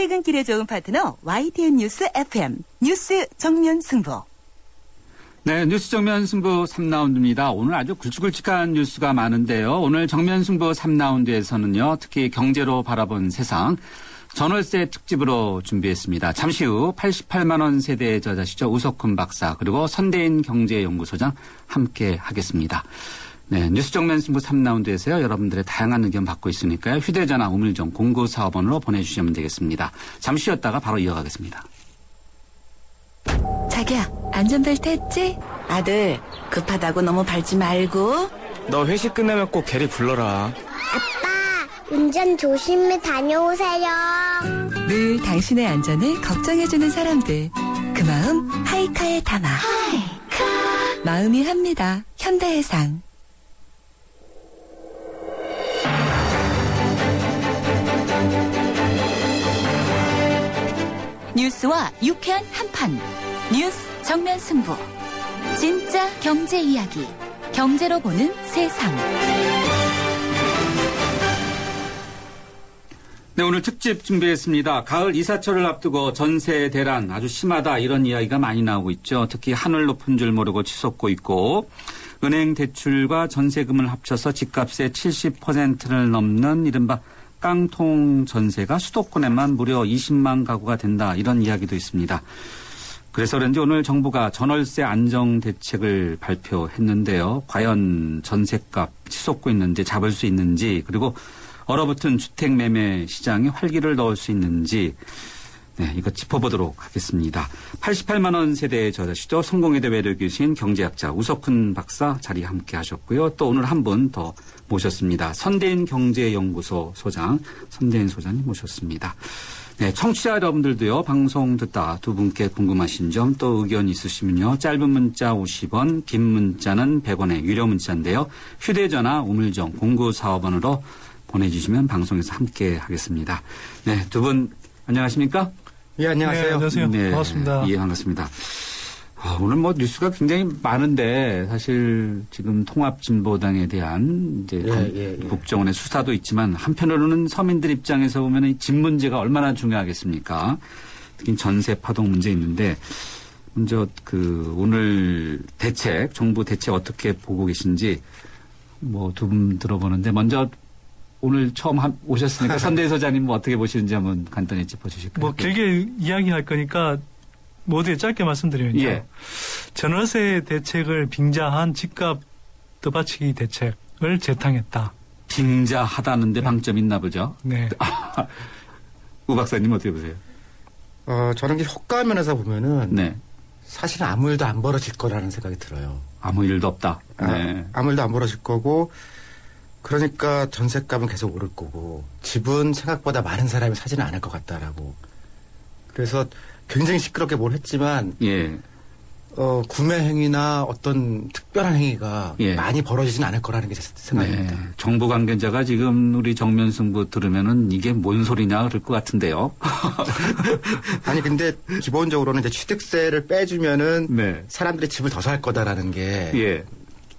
퇴근길에 좋은 파트너 YTN 뉴스 FM 뉴스 정면 승부. 네, 뉴스 정면 승부 3라운드입니다. 오늘 아주 굵직굵직한 뉴스가 많은데요. 오늘 정면 승부 3라운드에서는요. 특히 경제로 바라본 세상 전월세 특집으로 준비했습니다. 잠시 후 88만 원 세대의 저자시죠. 우석훈 박사 그리고 선대인 경제연구소장 함께 하겠습니다. 네, 뉴스 정면 승부 3라운드에서요. 여러분들의 다양한 의견 받고 있으니까요. 휴대전화 우물정 0945번으로 보내주시면 되겠습니다. 잠시 쉬었다가 바로 이어가겠습니다. 자기야, 안전벨트 했지? 아들, 급하다고 너무 밟지 말고. 너 회식 끝나면 꼭 대리 불러라. 아빠, 운전 조심히 다녀오세요. 늘 당신의 안전을 걱정해주는 사람들. 그 마음 하이카에 담아. 하이카. 마음이 합니다. 현대해상. 뉴스와 유쾌한 한판. 뉴스 정면 승부. 진짜 경제 이야기. 경제로 보는 세상. 네, 오늘 특집 준비했습니다. 가을 이사철을 앞두고 전세 대란 아주 심하다 이런 이야기가 많이 나오고 있죠. 특히 하늘 높은 줄 모르고 치솟고 있고 은행 대출과 전세금을 합쳐서 집값의 70%를 넘는 이른바 깡통 전세가 수도권에만 무려 20만 가구가 된다 이런 이야기도 있습니다. 그래서 그런지 오늘 정부가 전월세 안정 대책을 발표했는데요. 과연 전세값 치솟고 있는지 잡을 수 있는지 그리고 얼어붙은 주택 매매 시장에 활기를 넣을 수 있는지 네, 이거 짚어보도록 하겠습니다. 88만 원 세대의 저자시죠. 성공회대 외래교수인 경제학자 우석훈 박사 자리에 함께 하셨고요. 또 오늘 한 분 더 모셨습니다. 선대인 경제연구소 소장 선대인 소장님 모셨습니다. 네, 청취자 여러분들도요. 방송 듣다 두 분께 궁금하신 점 또 의견 있으시면요. 짧은 문자 50원, 긴 문자는 100원의 유료 문자인데요. 휴대전화 우물정 0945번으로 보내주시면 방송에서 함께 하겠습니다. 네, 두 분 안녕하십니까? 예, 안녕하세요. 네, 안녕하세요. 네, 반갑습니다. 예, 반갑습니다. 오늘 뭐 뉴스가 굉장히 많은데 사실 지금 통합진보당에 대한 이제 국정원의 수사도 있지만 한편으로는 서민들 입장에서 보면 이 집 문제가 얼마나 중요하겠습니까? 특히 전세 파동 문제 있는데 먼저 오늘 대책, 정부 대책 어떻게 보고 계신지 뭐 두 분 들어보는데 먼저 오늘 처음 오셨으니까 선대인 소장님 뭐 어떻게 보시는지 한번 간단히 짚어주실까요? 뭐 길게 이야기할 거니까 모두에 짧게 말씀드리면요. 예. 전월세 대책을 빙자한 집값 떠받치기 대책을 재탕했다. 빙자하다는데 방점 있나 보죠? 네. 우 박사님 어떻게 보세요? 저는 이제 효과면에서 보면은 네. 사실은 아무 일도 안 벌어질 거라는 생각이 들어요. 아무 일도 없다. 네. 아무 일도 안 벌어질 거고 그러니까 전셋값은 계속 오를 거고 집은 생각보다 많은 사람이 사지는 않을 것 같다라고. 그래서 굉장히 시끄럽게 뭘 했지만 예. 구매 행위나 어떤 특별한 행위가 많이 벌어지진 않을 거라는 게 제 생각입니다. 네. 정부 관계자가 지금 우리 정면 승부 들으면은 이게 뭔 소리냐 그럴 것 같은데요. 아니 근데 기본적으로는 이제 취득세를 빼주면은 네. 사람들이 집을 더 살 거다라는 게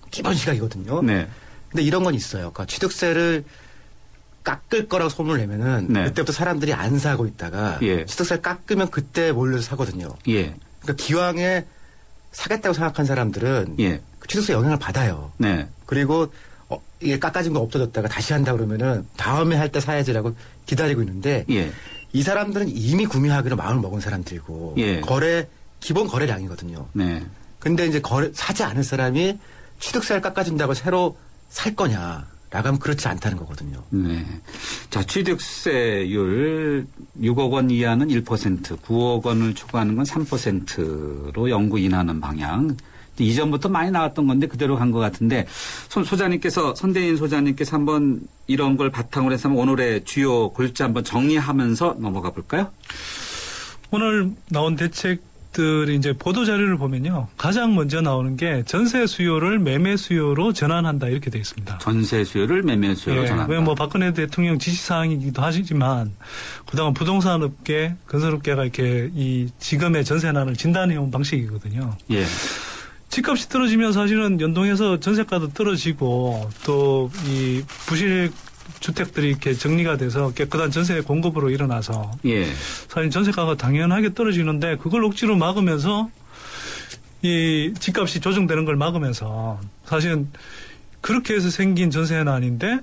기본 시각이거든요. 네. 근데 이런 건 있어요. 그러니까 취득세를 깎을 거라고 소문을 내면은 그때부터 사람들이 안 사고 있다가 취득세를 깎으면 그때 몰려서 사거든요. 그러니까 기왕에 사겠다고 생각한 사람들은 그 취득세 영향을 받아요. 네. 그리고 이게 깎아진 거 없어졌다가 다시 한다 그러면은 다음에 할 때 사야지라고 기다리고 있는데 이 사람들은 이미 구매하기로 마음을 먹은 사람들이고 기본 거래량이거든요. 네. 근데 이제 사지 않을 사람이 취득세를 깎아준다고 새로 살 거냐? 라가면 그렇지 않다는 거거든요. 네. 자, 취득세율 6억 원 이하는 1%, 9억 원을 초과하는 건 3%로 영구 인하하는 방향. 이전부터 많이 나왔던 건데 그대로 간 것 같은데 선대인 소장님께서 한번 이런 걸 바탕으로 해서 오늘의 주요 골자 한번 정리하면서 넘어가 볼까요? 오늘 나온 대책들이 이제 보도자료를 보면요. 가장 먼저 나오는 게 전세 수요를 매매 수요로 전환한다 이렇게 되어 있습니다. 전세 수요를 매매 수요로 전환한다. 뭐 박근혜 대통령 지시사항이기도 하시지만 그동안 부동산 업계, 건설업계가 이렇게 이 지금의 전세난을 진단해온 방식이거든요. 집값이 떨어지면 사실은 연동해서 전세가도 떨어지고 또 이 부실 주택들이 이렇게 정리가 돼서 깨끗한 전세 공급으로 일어나서 예. 사실 전세가가 당연하게 떨어지는데 그걸 억지로 막으면서 이 집값이 조정되는 걸 막으면서 사실은 그렇게 해서 생긴 전세난인데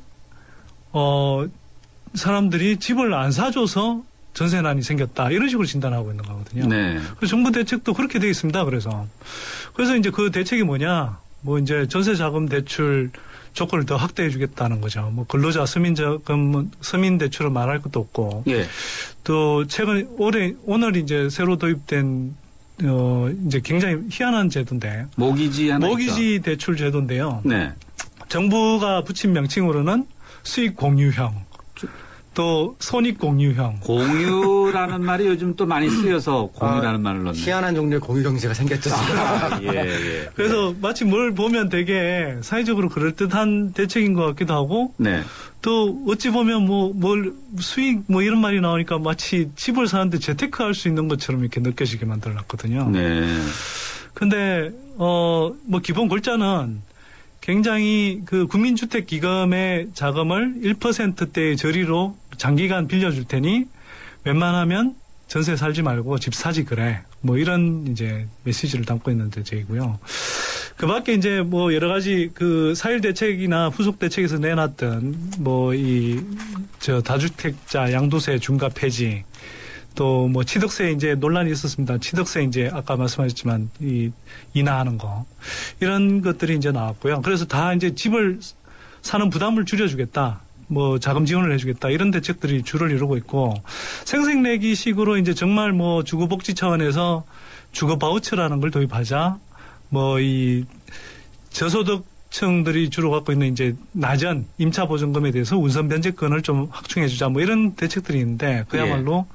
사람들이 집을 안 사줘서 전세난이 생겼다 이런 식으로 진단하고 있는 거거든요. 네. 그래서 정부 대책도 그렇게 되어 있습니다. 그래서 이제 그 대책이 뭐냐? 뭐 이제 전세자금 대출 조건을 더 확대해 주겠다는 거죠. 뭐 근로자 서민 대출을 말할 것도 없고. 예. 또 최근 오늘 이제 새로 도입된 이제 굉장히 희한한 제도인데. 모기지 대출 제도인데요. 네. 정부가 붙인 명칭으로는 수익 공유형. 또 손익 공유형. 공유라는 말이 요즘 또 많이 쓰여서 공유라는 말을 넣는. 희한한 종류의 공유 경제가 생겼죠. 예. 그래서 마치 뭘 보면 되게 사회적으로 그럴듯한 대책인 것 같기도 하고. 네. 또 어찌 보면 수익 이런 말이 나오니까 마치 집을 사는데 재테크할 수 있는 것처럼 이렇게 느껴지게 만들어놨거든요. 네. 근데 기본 골자는 굉장히 그 국민주택기금의 자금을 1%대의 저리로 장기간 빌려줄 테니 웬만하면 전세 살지 말고 집 사지 그래. 이런 이제 메시지를 담고 있는 대책이고요. 그 밖에 이제 여러 가지 그 사일 대책이나 후속 대책에서 내놨던 다주택자 양도세 중과 폐지 또 취득세 이제 논란이 있었습니다. 취득세 이제 아까 말씀하셨지만 인하하는 거 이런 것들이 이제 나왔고요. 그래서 다 이제 집을 사는 부담을 줄여주겠다. 자금 지원을 해주겠다. 이런 대책들이 주를 이루고 있고 생색내기식으로 이제 정말 주거복지 차원에서 주거 바우처라는 걸 도입하자. 이 저소득층들이 주로 갖고 있는 이제 낮은 임차 보증금에 대해서 우선 변제권을 좀 확충해주자. 이런 대책들이 있는데 그야말로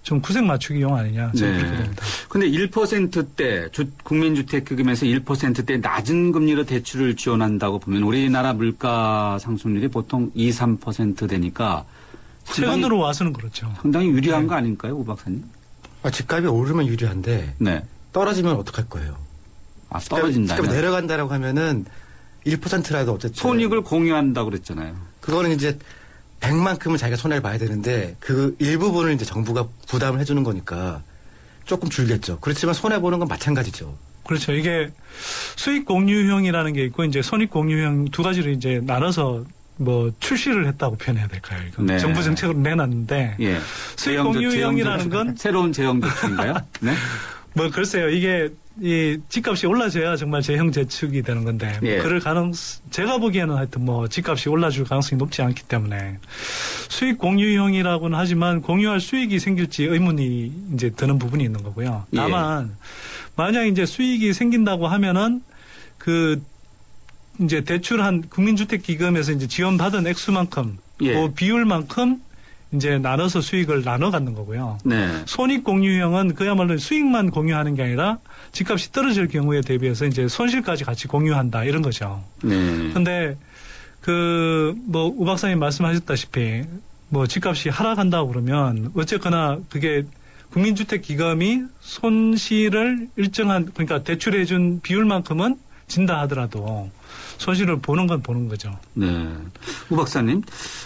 좀 구색 맞추기용 아니냐. 저는 그렇게 봅니다. 근데 1%대 국민주택기금에서 1%대 낮은 금리로 대출을 지원한다고 보면 우리나라 물가 상승률이 보통 2, 3% 되니까 최근으로 와서는 그렇죠. 상당히 유리한 거 아닐까요, 우 박사님? 집값이 오르면 유리한데 떨어지면 어떡할 거예요? 떨어진다. 집값이 내려간다라고 하면은 1%라도 어쨌든 손익을 공유한다고 그랬잖아요. 그거는 이제 100만큼은 자기가 손해를 봐야 되는데 그 일부분을 이제 정부가 부담을 해주는 거니까 조금 줄겠죠. 그렇지만 손해보는 건 마찬가지죠. 그렇죠. 이게 수익 공유형이라는 게 있고 이제 손익 공유형 두 가지를 이제 나눠서 출시를 했다고 표현해야 될까요? 네. 정부 정책으로 내놨는데 수익 공유형이라는 건 새로운 재형 대책인가요? 네. 글쎄요. 이게 이 집값이 올라져야 정말 재형 재축이 되는 건데 제가 보기에는 하여튼 집값이 올라줄 가능성이 높지 않기 때문에 수익 공유형이라고는 하지만 공유할 수익이 생길지 의문이 이제 드는 부분이 있는 거고요. 다만 만약 이제 수익이 생긴다고 하면은 이제 대출한 국민주택기금에서 이제 지원받은 액수만큼 그 비율만큼 이제 나눠서 수익을 나눠 갖는 거고요. 네. 손익 공유형은 그야말로 수익만 공유하는 게 아니라 집값이 떨어질 경우에 대비해서 이제 손실까지 같이 공유한다 이런 거죠. 그런데 우 박사님 말씀하셨다시피 집값이 하락한다고 그러면 어쨌거나 그게 국민주택기금이 손실을 그러니까 대출해준 비율만큼은 진다 하더라도 손실을 보는 건 보는 거죠. 네. 우 박사님,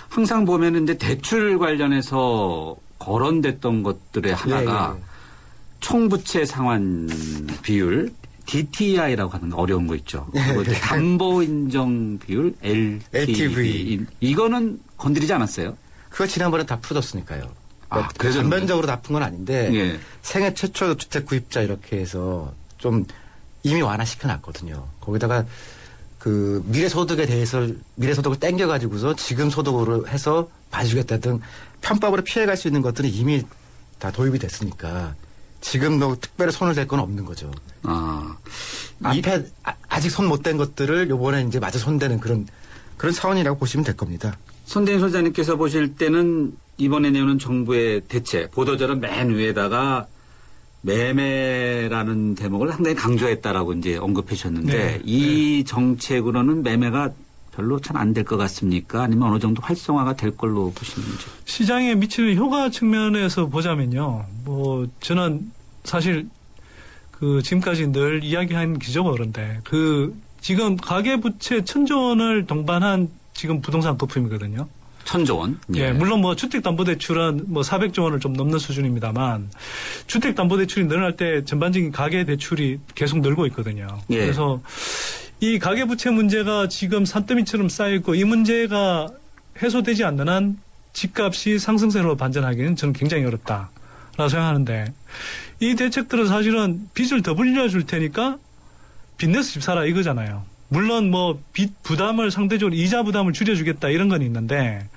항상 보면 이제 대출 관련해서 거론됐던 것들의 하나가 총부채 상환 비율, DTI라고 하는 어려운 거 있죠. 담보 인정 비율, LTV. 이거는 건드리지 않았어요? 그거 지난번에 다 풀어졌으니까요. 그래서 전면적으로 나쁜 건 아닌데 생애 최초 주택 구입자 이렇게 해서 좀 이미 완화시켜놨거든요. 거기다가 미래소득에 대해서 미래소득을 땡겨가지고서 지금 소득으로 해서 봐주겠다 등 편법으로 피해갈 수 있는 것들은 이미 다 도입이 됐으니까 지금 특별히 손을 댈 건 없는 거죠. 앞에 아직 손 못 댄 것들을 요번에 이제 마저 손대는 그런 차원이라고 보시면 될 겁니다. 손대인 소장님께서 보실 때는 이번에 내오는 정부의 대책 보도자료 맨 위에다가 매매라는 대목을 상당히 강조했다라고 이제 언급해 주셨는데 이 정책으로는 매매가 별로 참 안 될 것 같습니까? 아니면 어느 정도 활성화가 될 걸로 보시는지? 시장에 미치는 효과 측면에서 보자면요. 저는 사실 지금까지 늘 이야기한 기조가 그런데 지금 가계부채 1,000조 원을 동반한 지금 부동산 거품이거든요. 1,000조 원. 예. 물론 뭐 주택담보대출은 뭐 400조 원을 좀 넘는 수준입니다만 주택담보대출이 늘어날 때 전반적인 가계대출이 계속 늘고 있거든요. 예. 그래서 이 가계부채 문제가 지금 산더미처럼 쌓여있고 이 문제가 해소되지 않는 한 집값이 상승세로 반전하기는 저는 굉장히 어렵다라고 생각하는데 이 대책들은 사실은 빚을 더 불려줄 테니까 빚내서 집 사라 이거잖아요. 물론 뭐 빚 부담을 상대적으로 이자 부담을 줄여주겠다 이런 건 있는데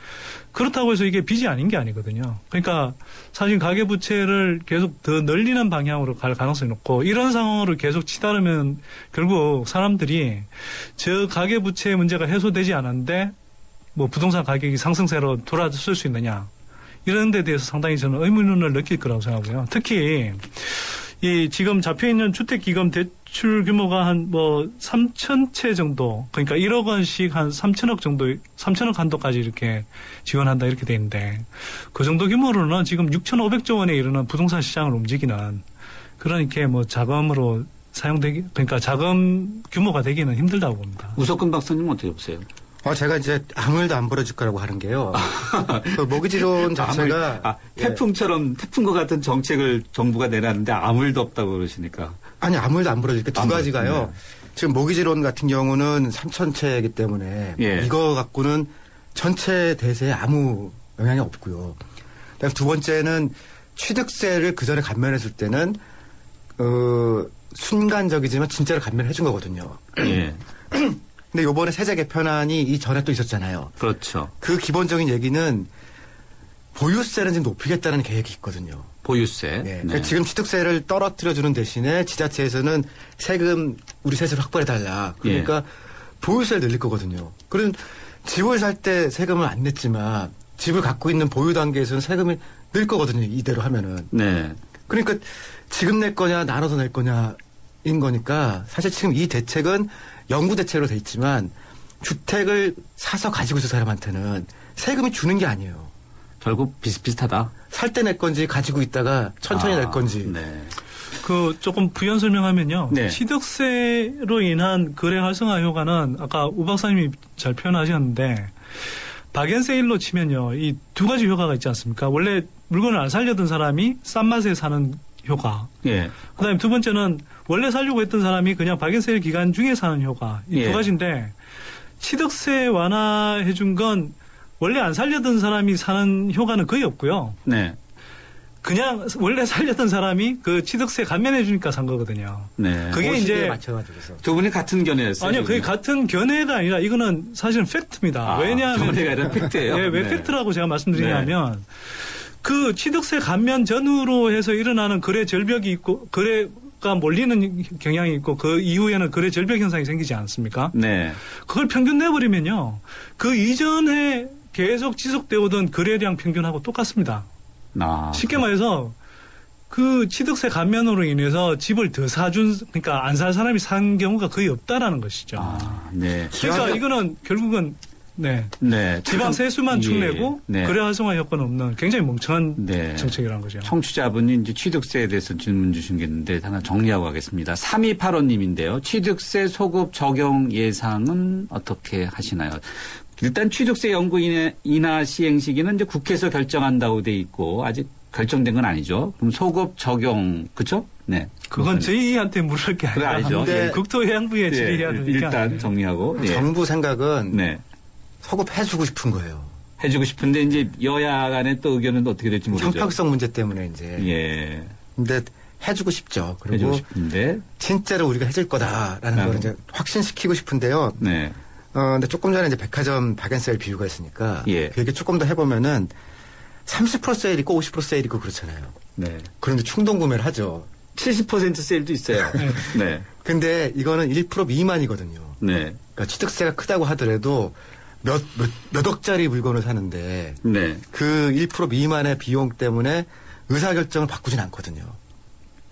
그렇다고 해서 이게 빚이 아닌 게 아니거든요. 그러니까 사실 가계부채를 계속 더 늘리는 방향으로 갈 가능성이 높고 이런 상황으로 계속 치달으면 결국 사람들이 저 가계부채 문제가 해소되지 않았는데 뭐 부동산 가격이 상승세로 돌아설 수 있느냐 이런 데 대해서 상당히 저는 의문을 느낄 거라고 생각하고요. 특히 이 지금 잡혀있는 주택기금 대출 규모가 한 뭐 3,000채 정도, 그러니까 1억 원씩 한 3,000억 정도, 3,000억 한도까지 이렇게 지원한다 이렇게 돼 있는데 그 정도 규모로는 지금 6,500조 원에 이르는 부동산 시장을 움직이는 그런 이렇게 뭐 자금으로 그러니까 자금 규모가 되기는 힘들다고 봅니다. 우석근 박사님은 어떻게 보세요? 제가 이제 아무 일도 안 벌어질 거라고 하는 게요. 그 모기지론 자체가 태풍처럼 태풍과 같은 정책을 정부가 내놨는데 아무 일도 없다고 그러시니까. 아니 아무 일도 안 벌어질 게 두 가지가요. 네. 지금 모기지론 같은 경우는 3,000채이기 때문에 예. 이거 갖고는 전체 대세에 아무 영향이 없고요. 그다음 두 번째는 취득세를 그 전에 감면했을 때는 순간적이지만 진짜로 감면해 준 거거든요. 예. 근데 요번에 세제 개편안이 이전에 또 있었잖아요. 그렇죠. 그 기본적인 얘기는 보유세는 지금 높이겠다는 계획이 있거든요. 보유세. 네. 네. 지금 취득세를 떨어뜨려주는 대신에 지자체에서는 세금 우리 세수를 확보해달라. 그러니까 예. 보유세를 늘릴 거거든요. 그럼 집을 살 때 세금을 안 냈지만 집을 갖고 있는 보유 단계에서는 세금이 늘 거거든요. 이대로 하면은. 네. 그러니까 지금 낼 거냐 나눠서 낼 거냐인 거니까 사실 지금 이 대책은 영구 대책으로 돼 있지만 주택을 사서 가지고 있을 사람한테는 세금이 주는 게 아니에요. 결국 비슷비슷하다. 살 때 낼 건지 가지고 있다가 천천히 낼 건지. 네. 그 조금 부연 설명하면요. 네. 취득세로 인한 거래 활성화 효과는 아까 우 박사님이 잘 표현하셨는데 박연세일로 치면요. 이 두 가지 효과가 있지 않습니까? 원래 물건을 안 살려던 사람이 싼 맛에 사는 효과. 예. 그다음에 두 번째는 원래 살려고 했던 사람이 그냥 박연세일 기간 중에 사는 효과. 이 두 가지인데 취득세 완화해 준 건 원래 안 살려던 사람이 사는 효과는 거의 없고요. 네. 그냥 원래 살렸던 사람이 그 취득세 감면해 주니까 산 거거든요. 네. 그게 이제 맞춰가지고서. 두 분이 같은 견해였어요. 아니요, 그게 같은 견해가 아니라 이거는 사실은 팩트입니다. 왜냐하면 견해가 아니라 팩트예요. 네, 왜 팩트라고 제가 말씀드리냐면 네. 그 취득세 감면 전후로 해서 일어나는 거래 절벽이 있고 거래가 몰리는 경향이 있고 그 이후에는 거래 절벽 현상이 생기지 않습니까? 네. 그걸 평균 내버리면요. 그 이전에 계속 지속되어 오던 거래량 평균하고 똑같습니다. 쉽게 말해서 그 취득세 감면으로 인해서 집을 더 사준 그러니까 안 살 사람이 산 경우가 거의 없다라는 것이죠. 네. 그러니까 이거는 결국은 네. 지방 세수만 축내고 네. 거래 활성화 효과는 없는 굉장히 멍청한 정책이라는 거죠. 청취자분이 이제 취득세에 대해서 질문 주신 게 있는데 하나 정리하고 가겠습니다. 3285님인데요. 취득세 소급 적용 예상은 어떻게 하시나요? 일단 취득세 연구 인하 시행 시기는 이제 국회에서 결정한다고 돼 있고 아직 결정된 건 아니죠. 그럼 소급 적용 그렇죠? 네. 그건 저희한테 물을 게 아니라 아니죠. 네. 국토해양부에 질의해야 되니까. 일단 정리하고. 정부 생각은 소급해주고 싶은 거예요. 해주고 싶은데 이제 여야 간의 또 의견은 어떻게 될지 모르죠. 형평성 문제 때문에 이제. 예. 근데 해주고 싶죠. 그리고 해주고 싶은데 진짜로 우리가 해줄 거다라는 걸 이제 확신시키고 싶은데요. 네. 근데 조금 전에 이제 백화점 박앤세일 비유가 있으니까 예. 그 얘기 조금 더 해보면은 30% 세일 있고 50% 세일 있고 그렇잖아요. 네. 그런데 충동 구매를 하죠. 70% 세일도 있어요. 네. 근데 이거는 1% 미만이거든요. 네. 그러니까 취득세가 크다고 하더라도 몇 억짜리 물건을 사는데 네. 그 1% 미만의 비용 때문에 의사결정을 바꾸진 않거든요.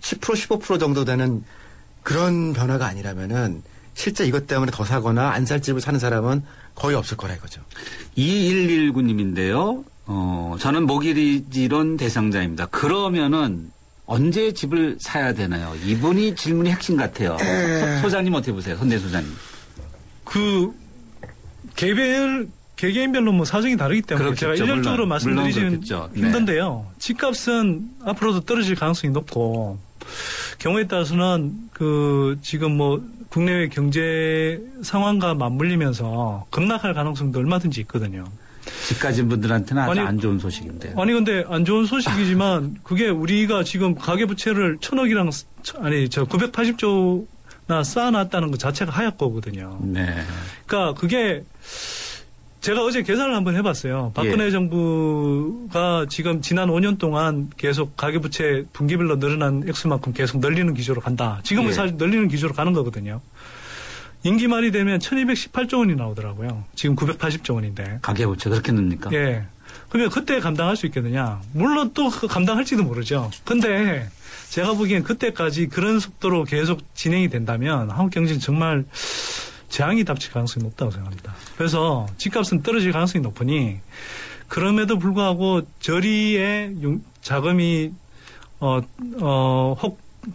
10% 15% 정도 되는 그런 변화가 아니라면은 실제 이것 때문에 더 사거나 안 살 집을 사는 사람은 거의 없을 거라 이거죠. 2119님인데요. 저는 모기지론 대상자입니다. 그러면은 언제 집을 사야 되나요? 이분이 질문이 핵심 같아요. 소장님 어떻게 보세요? 선대 소장님. 그 개별 개개인별로 뭐 사정이 다르기 때문에 그렇겠죠. 제가 일괄적으로 말씀드리지는 힘든데요. 네. 집값은 앞으로도 떨어질 가능성이 높고 경우에 따라서는 지금 뭐 국내외 경제 상황과 맞물리면서 급락할 가능성도 얼마든지 있거든요. 집 가진 분들한테는 아주 안 좋은 소식인데. 아니 근데 안 좋은 소식이지만 그게 우리가 지금 가계부채를 980조나 쌓아놨다는 것 자체가 하약 거거든요. 네. 그러니까 그게 제가 어제 계산을 한번 해봤어요. 박근혜 정부가 지금 지난 5년 동안 계속 가계부채 분기별로 늘어난 액수만큼 계속 늘리는 기조로 간다. 지금은 사실 늘리는 기조로 가는 거거든요. 임기 말이 되면 1218조 원이 나오더라고요. 지금 980조 원인데. 가계부채 그렇게 늡니까? 예. 그러면 그때 감당할 수 있겠느냐. 물론 또 감당할지도 모르죠. 근데 제가 보기엔 그때까지 그런 속도로 계속 진행이 된다면 한국 경제는 정말 재앙이 닥칠 가능성이 높다고 생각합니다. 그래서 집값은 떨어질 가능성이 높으니 그럼에도 불구하고 저리의 자금이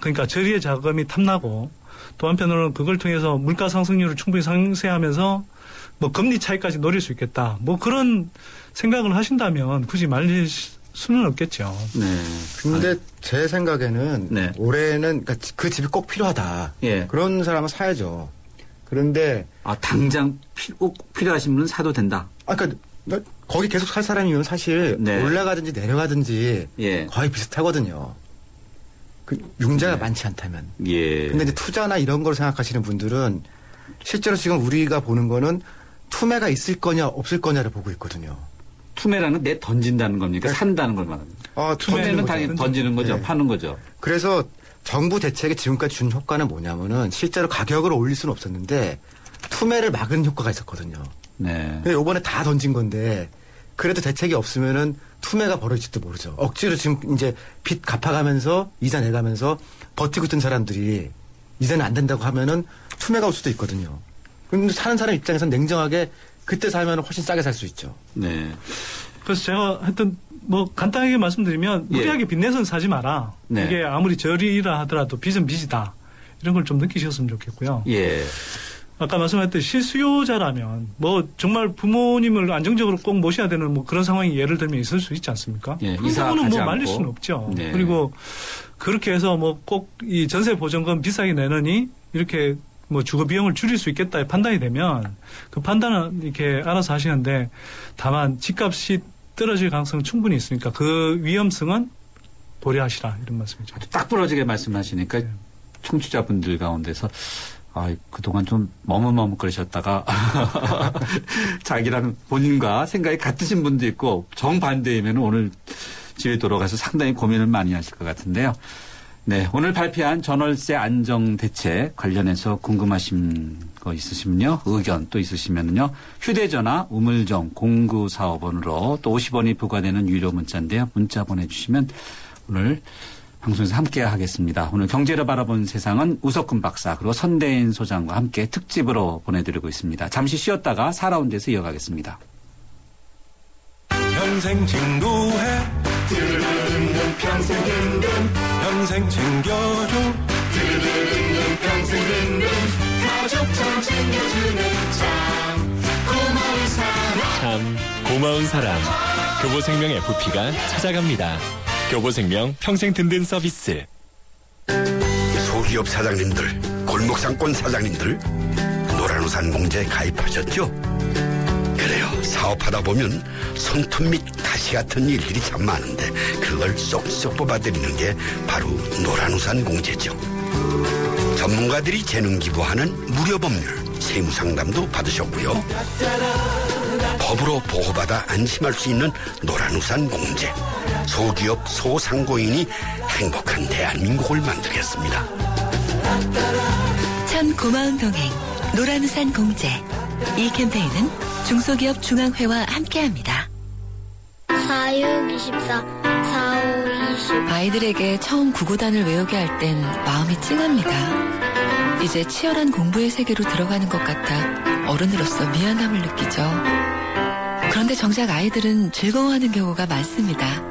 그러니까 저리의 자금이 탐나고 또 한편으로는 그걸 통해서 물가 상승률을 충분히 상쇄하면서 뭐 금리 차이까지 노릴 수 있겠다. 뭐 그런 생각을 하신다면 굳이 말릴 수는 없겠죠. 네. 근데 제 생각에는 올해는 그러니까 그 집이 꼭 필요하다. 그런 사람은 사야죠. 그런데 당장 꼭 필요하신 분은 사도 된다. 그러니까 거기 계속 살 사람이면 사실 올라가든지 내려가든지 거의 비슷하거든요. 융자가 많지 않다면. 근데 이제 투자나 이런 걸 생각하시는 분들은 실제로 지금 우리가 보는 거는 투매가 있을 거냐 없을 거냐를 보고 있거든요. 투매라는 내 던진다는 겁니까? 산다는 걸 말합니다. 투매는 당연히 던지는 거죠. 파는 거죠. 그래서 정부 대책이 지금까지 준 효과는 뭐냐면은 실제로 가격을 올릴 수는 없었는데 투매를 막은 효과가 있었거든요. 근데 이번에 다 던진 건데 그래도 대책이 없으면은 투매가 벌어질지도 모르죠. 억지로 지금 이제 빚 갚아가면서 이자 내가면서 버티고 있던 사람들이 이제는 안 된다고 하면은 투매가 올 수도 있거든요. 그런데 사는 사람 입장에서는 냉정하게 그때 살면 훨씬 싸게 살 수 있죠. 그래서 제가 하여튼 뭐 간단하게 말씀드리면 무리하게 빚내서는 사지 마라. 이게 아무리 저리라 하더라도 빚은 빚이다. 이런 걸 좀 느끼셨으면 좋겠고요. 아까 말씀하셨듯이 실수요자라면 뭐 정말 부모님을 안정적으로 꼭 모셔야 되는 뭐 그런 상황이 예를 들면 있을 수 있지 않습니까? 그런 경우는 뭐 말릴 수는 없죠. 그리고 그렇게 해서 뭐 꼭 이 전세 보증금 비싸게 내느니 이렇게 뭐 주거 비용을 줄일 수 있겠다 판단이 되면 그 판단은 이렇게 알아서 하시는데 다만 집값이 떨어질 가능성은 충분히 있으니까 그 위험성은 고려하시라 이런 말씀이죠. 딱 부러지게 말씀하시니까 청취자분들 가운데서 그동안 좀 머뭇머뭇거리셨다가 자기랑 본인과 생각이 같으신 분도 있고 정반대이면 오늘 집에 돌아가서 상당히 고민을 많이 하실 것 같은데요. 오늘 발표한 전월세 안정 대책 관련해서 궁금하신 거 있으시면요. 의견 또 있으시면요. 휴대전화 우물정 0945번으로 또 50원이 부과되는 유료 문자인데요. 문자 보내주시면 오늘 방송에서 함께 하겠습니다. 오늘 경제를 바라본 세상은 우석훈 박사 그리고 선대인 소장과 함께 특집으로 보내드리고 있습니다. 잠시 쉬었다가 4라운드에서 이어가겠습니다. 평생 친구해 평생 든든 평생 챙겨줘 평생 든든 가족처럼 챙겨주는 참 고마운 사람 참 고마운 사람 교보생명 FP가 찾아갑니다. 교보생명 평생 든든 서비스. 소기업 사장님들, 골목상권 사장님들, 노란우산 공제에 가입하셨죠? 그래요. 사업하다 보면 손톱 및 가시 같은 일들이 참 많은데 그걸 쏙쏙 뽑아드리는 게 바로 노란우산 공제죠. 전문가들이 재능 기부하는 무료 법률, 세무상담도 받으셨고요. 법으로 보호받아 안심할 수 있는 노란우산 공제. 소기업 소상공인이 행복한 대한민국을 만들겠습니다. 참 고마운 동행 노란우산 공제. 이 캠페인은 중소기업 중앙회와 함께합니다. 4624 4520 아이들에게 처음 구구단을 외우게 할 땐 마음이 찡합니다. 이제 치열한 공부의 세계로 들어가는 것 같아 어른으로서 미안함을 느끼죠. 그런데 정작 아이들은 즐거워하는 경우가 많습니다.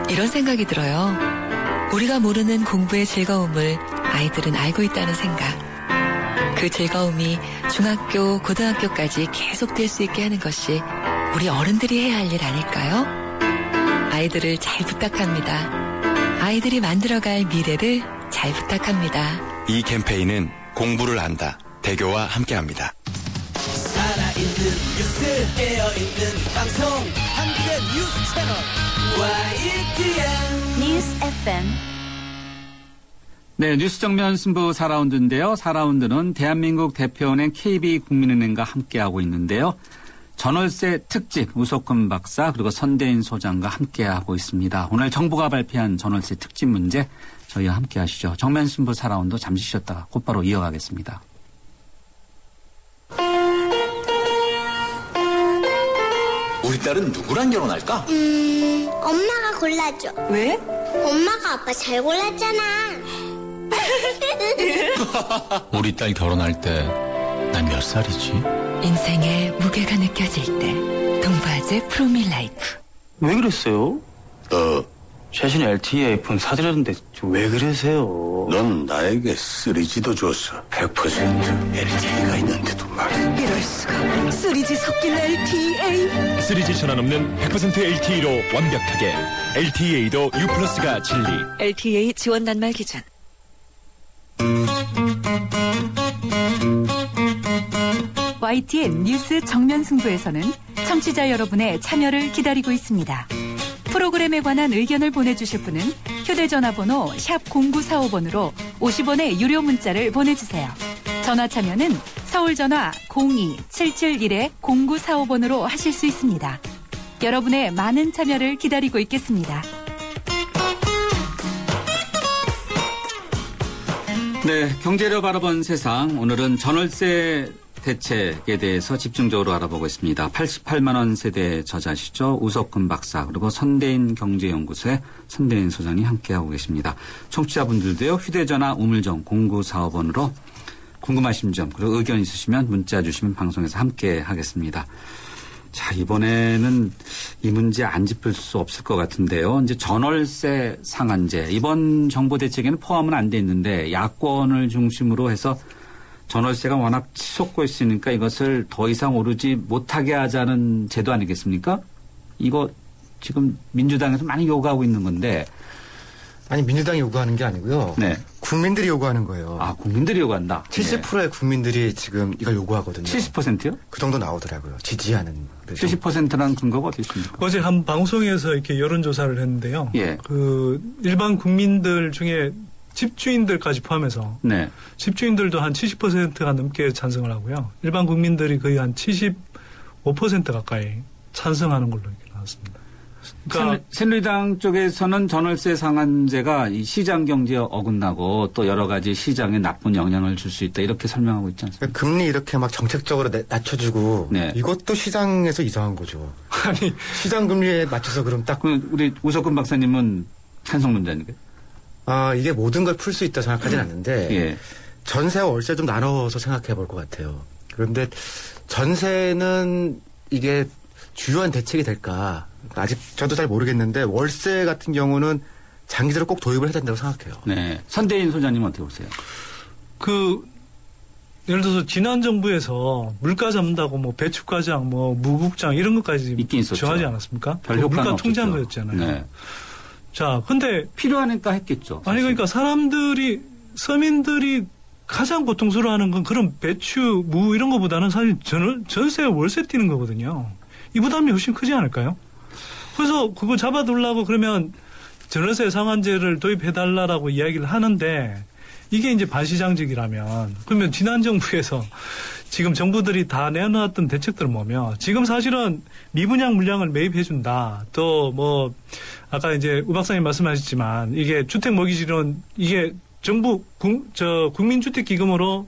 이런 생각이 들어요. 우리가 모르는 공부의 즐거움을 아이들은 알고 있다는 생각. 그 즐거움이 중학교, 고등학교까지 계속될 수 있게 하는 것이 우리 어른들이 해야 할 일 아닐까요? 아이들을 잘 부탁합니다. 아이들이 만들어갈 미래를 잘 부탁합니다. 이 캠페인은 공부를 한다. 대교와 함께합니다. 살아있는 뉴스, 깨어있는 방송, 한국의 뉴스 채널 YTN 뉴스 FM. 네, 뉴스 정면 승부 4라운드인데요. 4라운드는 대한민국 대표은행 KB국민은행과 함께하고 있는데요. 전월세 특집 우석훈 박사 그리고 선대인 소장과 함께하고 있습니다. 오늘 정부가 발표한 전월세 특집 문제 저희와 함께하시죠. 정면 승부 4라운드 잠시 쉬었다가 곧바로 이어가겠습니다. 우리 딸은 누구랑 결혼할까? 엄마가 골라줘. 왜? 엄마가 아빠 잘 골랐잖아. 우리 딸 결혼할 때 난 몇 살이지? 인생의 무게가 느껴질 때 동바제 프로밀라이프. 왜 그랬어요? 너 최신의 LTE 아이폰 사드렸는데 왜 그러세요? 넌 나에게 3G도 줬어. 100% LTE가 있는데도 말이야. 이럴 수가. 3G 섞인 LTE. 3G 전환 없는 100% LTE로 완벽하게. LTE도 U+가 진리. LTE 지원 낱말 기준. YTN 뉴스 정면 승부에서는 청취자 여러분의 참여를 기다리고 있습니다. 프로그램에 관한 의견을 보내주실 분은 휴대전화번호 샵 0945번으로 50원의 유료 문자를 보내주세요. 전화 참여는 서울전화 02-771-0945번으로 하실 수 있습니다. 여러분의 많은 참여를 기다리고 있겠습니다. 네, 경제를 바라본 세상. 오늘은 전월세 대책에 대해서 집중적으로 알아보고 있습니다. 88만 원 세대 저자시죠. 우석훈 박사 그리고 선대인 경제연구소의 선대인 소장이 함께하고 계십니다. 청취자분들도요. 휴대전화 우물정 0945번으로 궁금하신 점 그리고 의견 있으시면 문자 주시면 방송에서 함께하겠습니다. 자, 이번에는 이 문제 안 짚을 수 없을 것 같은데요. 이제 전월세 상한제 이번 정부 대책에는 포함은 안 돼 있는데 야권을 중심으로 해서 전월세가 워낙 치솟고 있으니까 이것을 더 이상 오르지 못하게 하자는 제도 아니겠습니까? 이거 지금 민주당에서 많이 요구하고 있는 건데. 아니, 민주당이 요구하는 게 아니고요. 네. 국민들이 요구하는 거예요. 아, 국민들이 요구한다? 70%의 국민들이 지금 이걸 요구하거든요. 70%요? 그 정도 나오더라고요. 지지하는. 70%라는 근거가 어디 있습니까? 어제 한 방송에서 이렇게 여론조사를 했는데요. 예. 그 일반 국민들 중에 집주인들까지 포함해서 네. 집주인들도 한 70%가 넘게 찬성을 하고요. 일반 국민들이 거의 한 75% 가까이 찬성하는 걸로 이렇게 나왔습니다. 그러니까 새누리당 쪽에서는 전월세 상한제가 이 시장 경제에 어긋나고 또 여러 가지 시장에 나쁜 영향을 줄 수 있다 이렇게 설명하고 있지 않습니까? 그러니까 금리 이렇게 막 정책적으로 낮춰주고 네. 이것도 시장에서 이상한 거죠. 아니 시장 금리에 맞춰서 그럼 딱 우리 우석훈 박사님은 찬성론자니까요? 아, 이게 모든 걸 풀 수 있다 생각하진 않는데 예. 전세와 월세 좀 나눠서 생각해 볼 것 같아요. 그런데 전세는 이게 주요한 대책이 될까? 아직 저도 잘 모르겠는데 월세 같은 경우는 장기적으로 꼭 도입을 해야 된다고 생각해요. 네. 선대인 소장님은 어떻게 보세요? 예를 들어서 지난 정부에서 물가 잡는다고 뭐 배축과장, 뭐 무국장 이런 것까지 있긴 있었죠. 정하지 않았습니까? 별 효과는 물가 통제한 없었죠. 거였잖아요. 네. 자, 근데 필요하니까 했겠죠. 사실. 아니 그러니까 서민들이 가장 고통스러워하는 건 그런 배추, 무 이런 것보다는 사실 전세, 월세 뛰는 거거든요. 이 부담이 훨씬 크지 않을까요? 그래서 그거 잡아두려고 그러면 전월세 상한제를 도입해달라고 이야기를 하는데 이게 이제 반시장적이라면 그러면 지난 정부에서 지금 정부들이 다 내놓았던 대책들을 보면 지금 사실은 미분양 물량을 매입해준다. 또 뭐 아까 이제 우 박사님 말씀하셨지만 이게 주택 모기지론 이게 정부 국민주택기금으로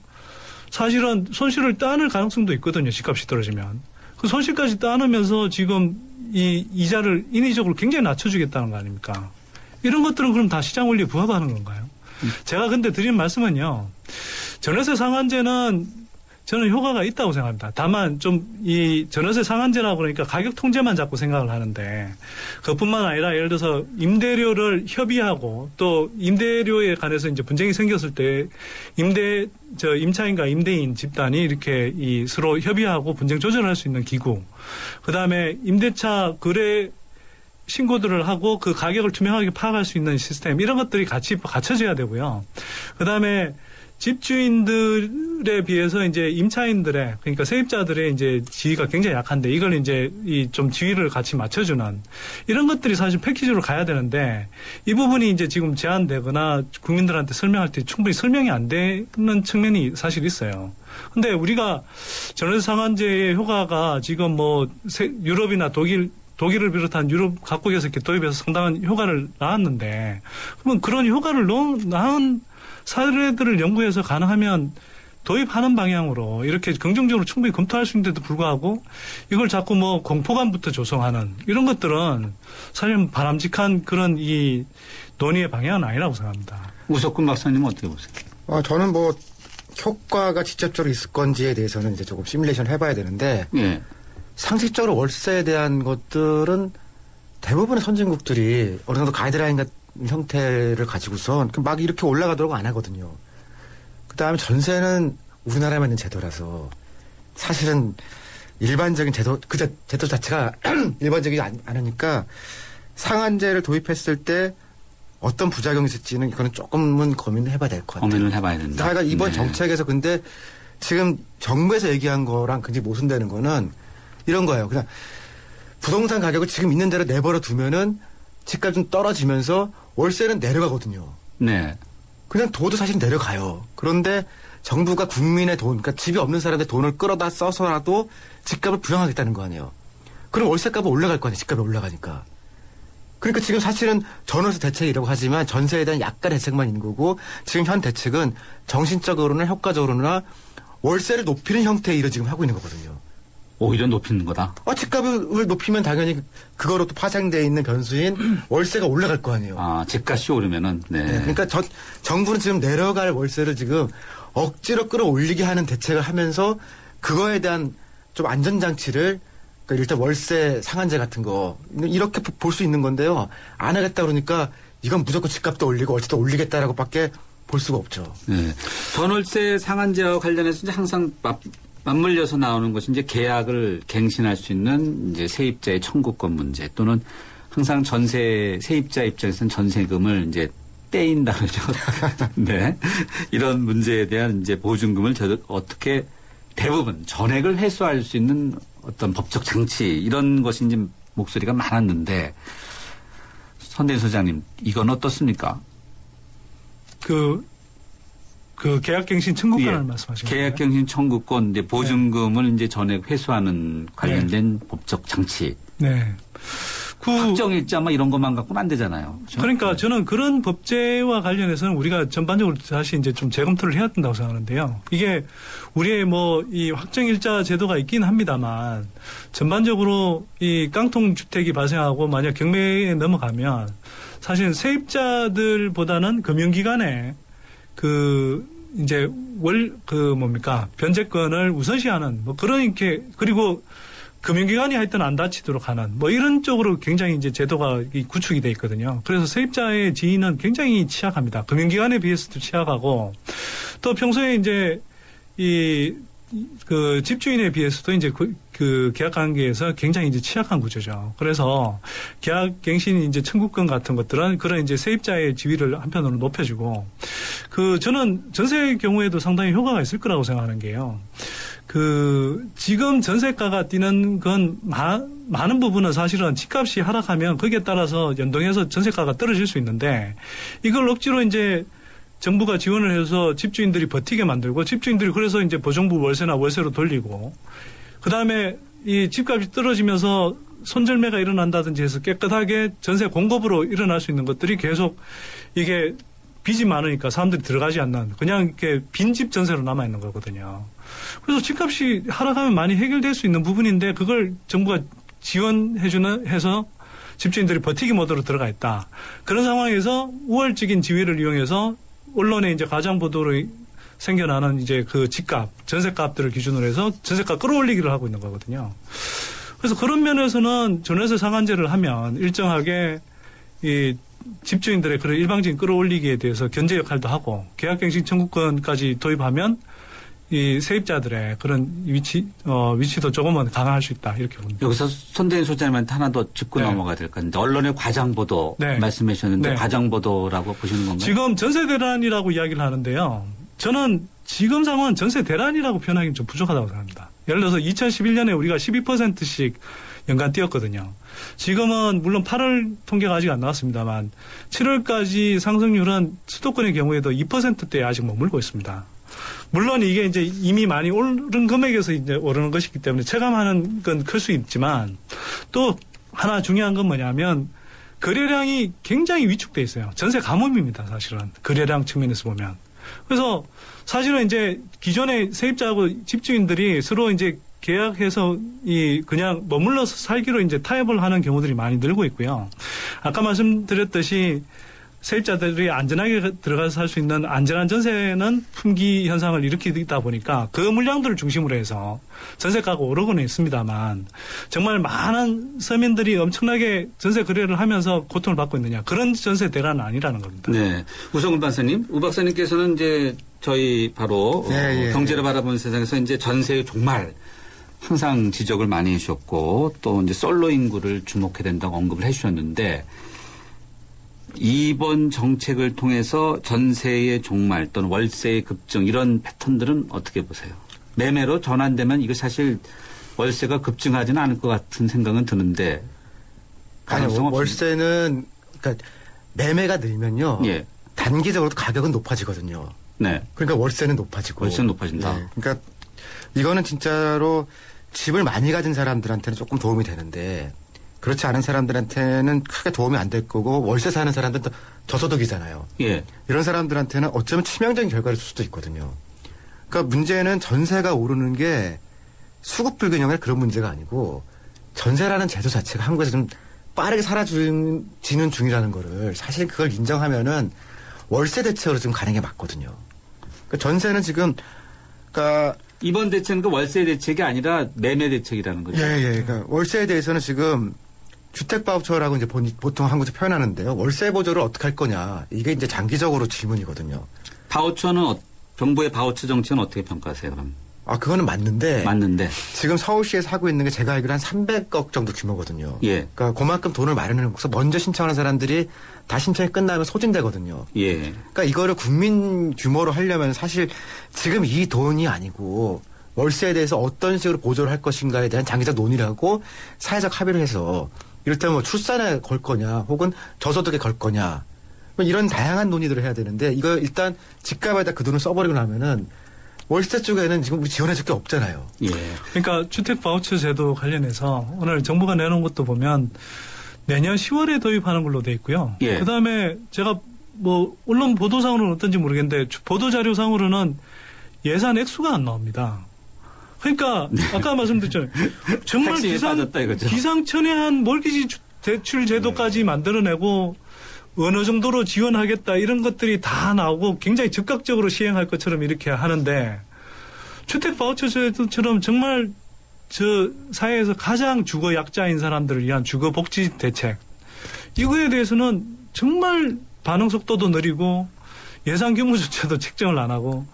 사실은 손실을 따낼 가능성도 있거든요. 집값이 떨어지면. 그 손실까지 따놓으면서 지금 이 이자를 인위적으로 굉장히 낮춰주겠다는 거 아닙니까? 이런 것들은 그럼 다 시장 원리에 부합하는 건가요? 제가 근데 드린 말씀은요. 전월세 상한제는 저는 효과가 있다고 생각합니다. 다만 좀 이 전월세 상한제라고 그러니까 가격 통제만 자꾸 생각을 하는데 그뿐만 아니라 예를 들어서 임대료를 협의하고 또 임대료에 관해서 이제 분쟁이 생겼을 때 임차인과 임대인 집단이 이렇게 서로 협의하고 분쟁 조절을 할 수 있는 기구. 그다음에 임대차 거래 신고들을 하고 그 가격을 투명하게 파악할 수 있는 시스템 이런 것들이 같이 갖춰져야 되고요. 그다음에 집주인들에 비해서 이제 임차인들의 그러니까 세입자들의 이제 지위가 굉장히 약한데 이걸 이제 좀 지위를 같이 맞춰주는 이런 것들이 사실 패키지로 가야 되는데 이 부분이 이제 지금 제한되거나 국민들한테 설명할 때 충분히 설명이 안 되는 측면이 사실 있어요. 근데 우리가 전월세 상한제의 효과가 지금 뭐 유럽이나 독일을 비롯한 유럽 각국에서 이렇게 도입해서 상당한 효과를 낳았는데 그러면 그런 효과를 낳은 사례들을 연구해서 가능하면 도입하는 방향으로 이렇게 긍정적으로 충분히 검토할 수 있는데도 불구하고 이걸 자꾸 뭐 공포감부터 조성하는 이런 것들은 사실 바람직한 그런 이 논의의 방향은 아니라고 생각합니다. 우석군 박사님은 어떻게 보세요? 저는 뭐 효과가 직접적으로 있을 건지에 대해서는 이제 조금 시뮬레이션을 해봐야 되는데 예. 상식적으로 월세에 대한 것들은 대부분의 선진국들이 어느 정도 가이드라인 같은 형태를 가지고서 막 이렇게 올라가도록 안 하거든요. 그 다음에 전세는 우리나라에만 있는 제도라서 사실은 일반적인 제도, 제도 자체가 일반적이지 않으니까 상한제를 도입했을 때 어떤 부작용이 있을지는 이거는 조금은 고민을 해봐야 될 것 같아요. 고민을 해봐야 된다. 그러니까 이번 정책에서 근데 지금 정부에서 얘기한 거랑 굉장히 모순되는 거는 이런 거예요. 그냥 부동산 가격을 지금 있는 대로 내버려 두면은 집값 좀 떨어지면서 월세는 내려가거든요. 네. 그냥 도도 사실 내려가요. 그런데 정부가 국민의 돈, 그러니까 집이 없는 사람의 돈을 끌어다 써서라도 집값을 부양하겠다는 거 아니에요. 그럼 월세값은 올라갈 거 아니에요. 집값이 올라가니까. 그러니까 지금 사실은 전월세 대책이라고 하지만 전세에 대한 약간의 대책만 있는 거고 지금 현 대책은 정신적으로나 효과적으로나 월세를 높이는 형태의 일을 지금 하고 있는 거거든요. 오히려 높이는 거다. 집값을 높이면 당연히 그거로 또 파생되어 있는 변수인 월세가 올라갈 거 아니에요. 집값이 오르면은. 네. 네. 그러니까 정부는 지금 내려갈 월세를 지금 억지로 끌어올리게 하는 대책을 하면서 그거에 대한 좀 안전장치를 그러니까 일단 월세 상한제 같은 거 이렇게 볼 수 있는 건데요. 안 하겠다 그러니까 이건 무조건 집값도 올리고 월세도 올리겠다라고밖에 볼 수가 없죠. 네. 전월세 상한제와 관련해서 이제 항상 맞물려서 나오는 것이 이제 계약을 갱신할 수 있는 이제 세입자의 청구권 문제 또는 항상 세입자 입장에서는 전세금을 이제 떼인다 그러죠. 네. 이런 문제에 대한 이제 보증금을 어떻게 대부분 전액을 회수할 수 있는 어떤 법적 장치 이런 것이 이제 목소리가 많았는데 선대인 소장님 이건 어떻습니까? 계약갱신 청구권을 말씀하시는 거예요? 계약갱신 청구권, 이제 보증금을 이제 전액 회수하는 관련된 법적 장치. 네. 확정일자 이런 것만 갖고는 안 되잖아요. 그렇죠? 그러니까 저는 그런 법제와 관련해서는 우리가 전반적으로 다시 이제 좀 재검토를 해야 된다고 생각하는데요. 이게 우리의 이 확정일자 제도가 있긴 합니다만 전반적으로 이 깡통주택이 발생하고 만약 경매에 넘어가면 사실 세입자들보다는 금융기관에 변제권을 우선시하는 그리고 금융기관이 하여튼 안 다치도록 하는 이런 쪽으로 굉장히 이제 제도가 구축이 돼 있거든요. 그래서 세입자의 지위는 굉장히 취약합니다. 금융기관에 비해서도 취약하고 또 평소에 이제 집주인에 비해서도 이제 계약 관계에서 굉장히 이제 취약한 구조죠. 그래서 계약갱신 이제 청구권 같은 것들은 그런 이제 세입자의 지위를 한편으로 높여주고 저는 전세의 경우에도 상당히 효과가 있을 거라고 생각하는 게요. 지금 전세가가 뛰는 건 많은 부분은 사실은 집값이 하락하면 거기에 따라서 연동해서 전세가가 떨어질 수 있는데 이걸 억지로 이제 정부가 지원을 해서 집주인들이 버티게 만들고 집주인들이 그래서 이제 보정부 월세로 돌리고 그다음에 이 집값이 떨어지면서 손절매가 일어난다든지 해서 깨끗하게 전세 공급으로 일어날 수 있는 것들이 계속 이게 빚이 많으니까 사람들이 들어가지 않는 그냥 이렇게 빈집 전세로 남아 있는 거거든요. 그래서 집값이 하락하면 많이 해결될 수 있는 부분인데 그걸 정부가 해서 집주인들이 버티기 모드로 들어가 있다. 그런 상황에서 우월적인 지위를 이용해서 언론에 이제 가장 보도를 생겨나는 이제 그 집값, 전세값들을 기준으로 해서 전세값 끌어올리기를 하고 있는 거거든요. 그래서 그런 면에서는 전월세 상한제를 하면 일정하게 이 집주인들의 그런 일방적인 끌어올리기에 대해서 견제 역할도 하고 계약갱신 청구권까지 도입하면 이 세입자들의 그런 위치도 조금은 강화할 수 있다 이렇게 봅니다. 여기서 손대인 소장님한테 하나 더 짚고 넘어가야 될 건데 언론의 과장보도 말씀해 주셨는데 과장보도라고 보시는 건가요? 지금 전세 대란이라고 이야기를 하는데요. 저는 지금 상황은 전세 대란이라고 표현하기는 좀 부족하다고 생각합니다. 예를 들어서 2011년에 우리가 12%씩 연간 뛰었거든요. 지금은 물론 8월 통계가 아직 안 나왔습니다만 7월까지 상승률은 수도권의 경우에도 2%대에 아직 머물고 있습니다. 물론 이게 이제 이미 많이 오른 금액에서 이제 오르는 것이기 때문에 체감하는 건 클 수 있지만 또 하나 중요한 건 뭐냐면 거래량이 굉장히 위축돼 있어요. 전세 가뭄입니다, 사실은. 거래량 측면에서 보면. 그래서 사실은 이제 기존의 세입자하고 집주인들이 서로 이제 계약해서 그냥 머물러서 살기로 이제 타협을 하는 경우들이 많이 늘고 있고요. 아까 말씀드렸듯이 세입자들이 안전하게 들어가서 살 수 있는 안전한 전세는 품귀 현상을 일으키다 보니까 그 물량들을 중심으로 해서 전세가가 오르고는 있습니다만 정말 많은 서민들이 엄청나게 전세 거래를 하면서 고통을 받고 있느냐 그런 전세 대란은 아니라는 겁니다. 네, 우성근 박사님, 우 박사님께서는 이제 저희 바로 경제를 바라보는 세상에서 이제 전세의 종말 항상 지적을 많이 해주셨고 또 이제 솔로 인구를 주목해야 된다고 언급을 해주셨는데. 이번 정책을 통해서 전세의 종말 또는 월세의 급증 이런 패턴들은 어떻게 보세요? 매매로 전환되면 이거 사실 월세가 급증하지는 않을 것 같은 생각은 드는데. 아니요. 월세는 그러니까 매매가 늘면요. 단기적으로 가격은 높아지거든요. 네. 그러니까 월세는 높아지고. 월세는 높아진다. 네. 그러니까 이거는 진짜로 집을 많이 가진 사람들한테는 조금 도움이 되는데 그렇지 않은 사람들한테는 크게 도움이 안 될 거고 월세 사는 사람들은 저소득이잖아요. 이런 사람들한테는 어쩌면 치명적인 결과를 줄 수도 있거든요. 그러니까 문제는 전세가 오르는 게 수급 불균형의 그런 문제가 아니고 전세라는 제도 자체가 한국에서 좀 빠르게 사라지는 중이라는 거를 사실 그걸 인정하면은 월세 대책으로 좀 가는 게 맞거든요. 그러니까 전세는 지금 그러니까 이번 대책은 그 월세 대책이 아니라 매매 대책이라는 거죠. 그러니까 월세에 대해서는 지금 주택 바우처라고 이제 보통 한국에서 표현하는데요. 월세 보조를 어떻게 할 거냐. 이게 이제 장기적으로 질문이거든요. 바우처는 정부의 바우처 정책은 어떻게 평가하세요, 그럼? 그거는 맞는데 지금 서울시에서 하고 있는 게 제가 알기로 한 300억 정도 규모거든요. 그러니까 그만큼 돈을 마련해놓고서 먼저 신청하는 사람들이 다 신청이 끝나면 소진되거든요. 그러니까 이거를 국민 규모로 하려면 사실 지금 이 돈이 아니고 월세에 대해서 어떤 식으로 보조를 할 것인가에 대한 장기적 논의를 하고 사회적 합의를 해서 이를테면 뭐 출산에 걸 거냐 혹은 저소득에 걸 거냐 이런 다양한 논의들을 해야 되는데 이거 일단 집값에다 그 돈을 써버리고 나면은 월세 쪽에는 지금 지원해 줄 게 없잖아요. 그러니까 주택 바우처 제도 관련해서 오늘 정부가 내놓은 것도 보면 내년 10월에 도입하는 걸로 돼 있고요. 그다음에 제가 뭐 언론 보도상으로는 어떤지 모르겠는데 보도자료상으로는 예산 액수가 안 나옵니다. 그러니까 아까 말씀드렸잖아요. 정말 기상천외한 몰기지 대출 제도까지 만들어내고 어느 정도로 지원하겠다 이런 것들이 다 나오고 굉장히 즉각적으로 시행할 것처럼 이렇게 하는데 주택 바우처 제도처럼 정말 저 사회에서 가장 주거 약자인 사람들을 위한 주거 복지 대책 이거에 대해서는 정말 반응 속도도 느리고 예산 규모조차도 책정을 안 하고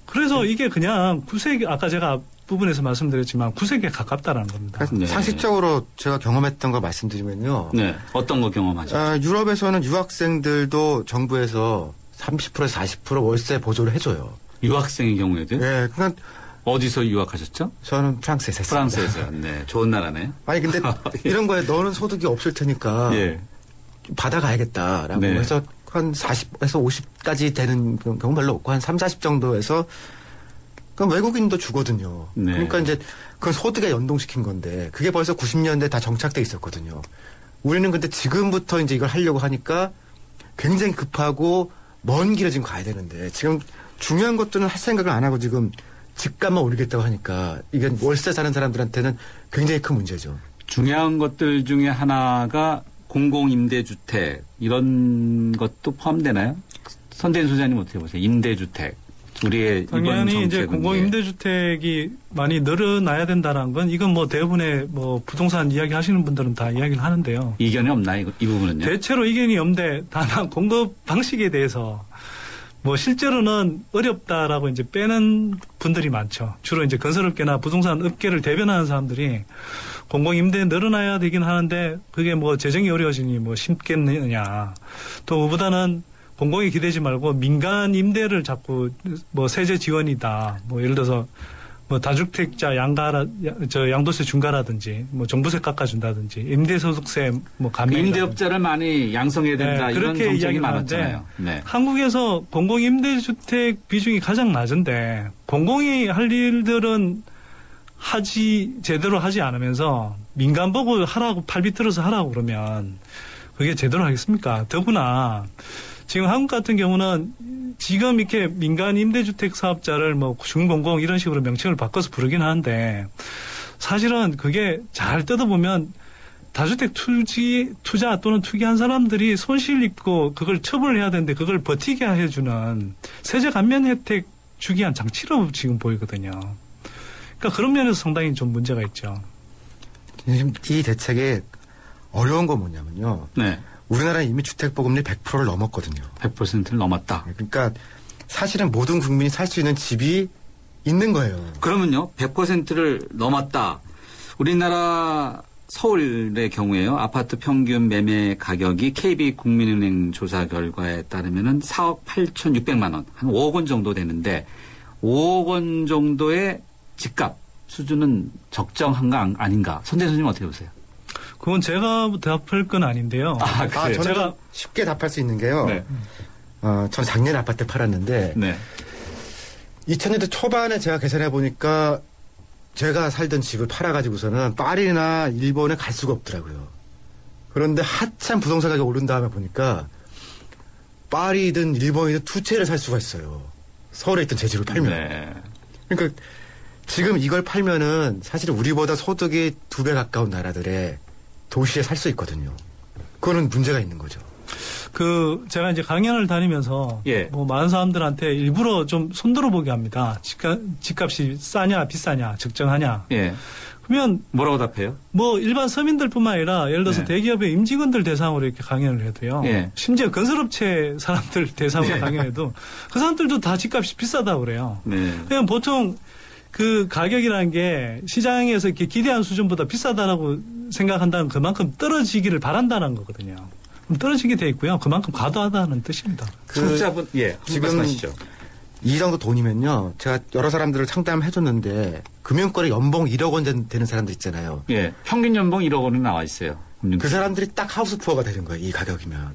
그래서 이게 그냥 구색이 아까 제가 앞부분에서 말씀드렸지만 구색에 가깝다라는 겁니다. 상식적으로 제가 경험했던 거 말씀드리면요. 어떤 거 경험하죠? 유럽에서는 유학생들도 정부에서 30%에서 40% 월세 보조를 해줘요. 유학생의 경우에도? 그러니까 어디서 유학하셨죠? 저는 프랑스에서 했습니다. 프랑스에서. 네. 좋은 나라네. 아니 근데 이런 거에 너는 소득이 없을 테니까 받아가야겠다라고 해서 한 40에서 50까지 되는 경우 별로 없고 한 3, 40 정도에서 그럼 외국인도 주거든요. 그러니까 이제 그건 소득에 연동시킨 건데 그게 벌써 90년대 다 정착돼 있었거든요. 우리는 근데 지금부터 이제 이걸 하려고 하니까 굉장히 급하고 먼 길을 지금 가야 되는데 지금 중요한 것들은 할 생각을 안 하고 지금 집값만 올리겠다고 하니까 이게 월세 사는 사람들한테는 굉장히 큰 문제죠. 중요한 것들 중에 하나가 공공임대주택 이런 것도 포함되나요? 선대인 소장님 어떻게 보세요? 임대주택. 우리의 당연히 이제 공공임대주택이 많이 늘어나야 된다는 건 이건 뭐 대부분의 뭐 부동산 이야기 하시는 분들은 다 이야기를 하는데요. 이견이 없나요? 이 부분은요? 대체로 이견이 없는데 다만 공급 방식에 대해서 뭐 실제로는 어렵다라고 이제 빼는 분들이 많죠. 주로 이제 건설업계나 부동산 업계를 대변하는 사람들이 공공임대 늘어나야 되긴 하는데 그게 뭐 재정이 어려워지니 뭐 쉽겠느냐. 또 그보다는 공공에 기대지 말고 민간 임대를 자꾸 뭐 세제 지원이다. 뭐 예를 들어서 뭐 다주택자 양도세 중과라든지 뭐 정부세 깎아준다든지 임대소득세 뭐 감면 임대업자를 많이 양성해야 된다. 네, 이런 그렇게 정책이 많았잖아요. 네. 한국에서 공공임대주택 비중이 가장 낮은데 공공이 할 일들은 제대로 하지 않으면서 민간 보고 하라고 팔비 틀어서 하라고 그러면 그게 제대로 하겠습니까? 더구나 지금 한국 같은 경우는 지금 이렇게 민간 임대주택 사업자를 뭐 중공공 이런 식으로 명칭을 바꿔서 부르긴 하는데 사실은 그게 잘 뜯어보면 다주택 투자 또는 투기한 사람들이 손실 입고 그걸 처벌해야 되는데 그걸 버티게 해주는 세제 감면 혜택 주기 위한 장치로 지금 보이거든요. 그러니까 그런 면에서 상당히 좀 문제가 있죠. 이 대책에 어려운 건 뭐냐면요. 네. 우리나라는 이미 주택보급률이 100%를 넘었거든요. 100%를 넘었다. 그러니까 사실은 모든 국민이 살 수 있는 집이 있는 거예요. 그러면요. 100%를 넘었다. 우리나라 서울의 경우에요. 아파트 평균 매매 가격이 KB국민은행 조사 결과에 따르면은 4억 8,600만 원, 한 5억 원 정도 되는데 5억 원 정도의 집값 수준은 적정한가 아닌가? 손대선 선생님 어떻게 보세요? 그건 제가 답할 건 아닌데요. 저는 제가 쉽게 답할 수 있는 게요. 네. 전 작년에 아파트 팔았는데 네. 2000년대 초반에 제가 계산해 보니까 제가 살던 집을 팔아가지고서는 파리나 일본에 갈 수가 없더라고요. 그런데 한참 부동산 가격이 오른 다음에 보니까 파리든 일본이든 두 채를 살 수가 있어요. 서울에 있던 제 집을 팔면. 네. 그러니까 지금 이걸 팔면은 사실 우리보다 소득이 2배 가까운 나라들의 도시에 살 수 있거든요. 그거는 문제가 있는 거죠. 제가 이제 강연을 다니면서 뭐 많은 사람들한테 일부러 좀 손들어 보게 합니다. 집값이 싸냐 비싸냐 적정하냐. 그러면 뭐라고 답해요? 뭐 일반 서민들뿐만 아니라 예를 들어서 대기업의 임직원들 대상으로 이렇게 강연을 해도요. 심지어 건설업체 사람들 대상으로 강연해도 그 사람들도 다 집값이 비싸다고 그래요. 그냥 보통 그 가격이라는 게 시장에서 이렇게 기대한 수준보다 비싸다라고 생각한다면 그만큼 떨어지기를 바란다는 거거든요. 떨어지게 돼 있고요. 그만큼 과도하다는 뜻입니다. 청취자분, 지금 말씀하시죠. 이 정도 돈이면요. 제가 여러 사람들을 상담해줬는데 금융권에 연봉 1억 원 되는 사람들 있잖아요. 평균 연봉 1억 원이 나와 있어요. 그 사람들이 딱 하우스푸어가 되는 거예요. 이 가격이면.